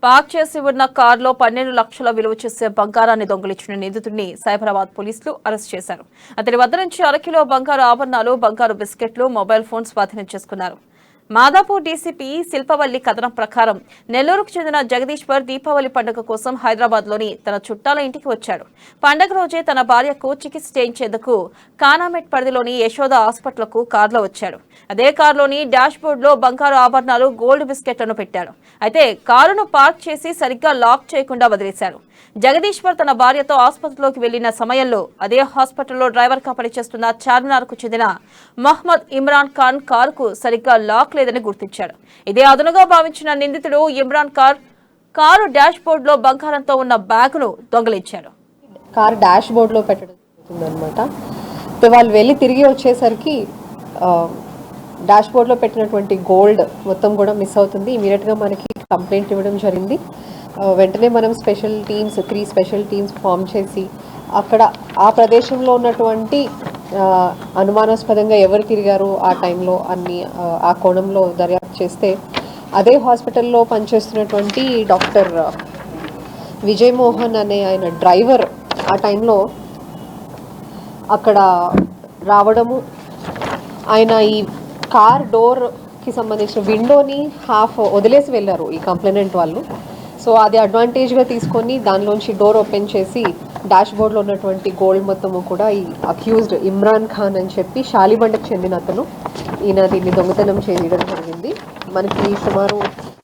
Park చేసి ఉన్న కారులో 12 లక్షల విలువ చేసే బంగారాన్ని దొంగిలించిన నిందితుడిని సైబరాబాద్ పోలీసులు అరెస్ట్ చేశారు. అతని వద్ద నుంచి అరకిలో బంగారు ఆభరణాలు, బంగారు బిస్కెట్లు, మొబైల్ ఫోన్ స్వాధీనం చేసుకున్నారు. మాదాపూర్ డీసీపీ శిల్పవల్లి కథనం ప్రకారం నెల్లూరుకు చెందిన జగదీశ్వర్ దీపావళి పండుగ కోసం హైదరాబాద్లోని తన చుట్టాల ఇంటికి వచ్చాడు. పండుగ రోజే తన భార్యకు చికిత్స చేయించేందుకు కానామెట్ పరిధిలోని యశోద హాస్పిటల్కు కారులో వచ్చాడు. అదే కారులోని డాష్ బోర్డులో బంగారు ఆభరణాలు, గోల్డ్ బిస్కెట్లను పెట్టాడు. అయితే కారును పార్క్ చేసి సరిగ్గా లాక్ చేయకుండా వదిలేశాడు. జగదీశ్వర్ తన భార్యతో ఆసుపత్రిలోకి వెళ్లిన సమయంలో అదే హాస్పిటల్లో డ్రైవర్ గా పనిచేస్తున్న చార్మినార్ కు చెందిన మహ్మద్ ఇమ్రాన్ ఖాన్ కారుకు సరిగ్గా లాక్ లేదని గుర్తించాడు. ఇదే అదునుగా భావించిన నిందితుడు ఇమ్రాన్ ఖాన్ కారు డాష్ బోర్డులో బంగారంతో ఉన్న బ్యాగును దొంగిలించాడు. కారు డాష్ బోర్డులో పెట్టడం జరుగుతుందన్నమాట. వాళ్ళు వెళ్ళి తిరిగి వచ్చేసరికి డాష్ బోర్డులో పెట్టినటువంటి గోల్డ్ మొత్తం కూడా మిస్ అవుతుంది. ఇమీడియట్గా మనకి కంప్లైంట్ ఇవ్వడం జరిగింది. వెంటనే మనం 3 స్పెషల్ టీమ్స్ ఫామ్ చేసి అక్కడ ఆ ప్రదేశంలో ఉన్నటువంటి అనుమానాస్పదంగా ఎవరు తిరిగారు ఆ టైంలో ఆ కోణంలో దర్యాప్తు చేస్తే అదే హాస్పిటల్లో పనిచేస్తున్నటువంటి డాక్టర్ విజయ్ మోహన్ అనే ఆయన డ్రైవర్ ఆ టైంలో అక్కడ రావడము, ఆయన ఈ కార్ డోర్కి సంబంధించిన విండోని హాఫ్ వదిలేసి వెళ్ళారు ఈ కంప్లైనెంట్ వాళ్ళు. సో అది అడ్వాంటేజ్గా తీసుకొని దానిలోంచి డోర్ ఓపెన్ చేసి డాష్ బోర్డ్లో ఉన్నటువంటి గోల్డ్ మొత్తము కూడా ఈ అక్యూజ్డ్ ఇమ్రాన్ ఖాన్ అని చెప్పి షాలిబండకు చెందిన అతను ఈయన దీన్ని దొంగతనం చేయడం జరిగింది. మనకి సుమారు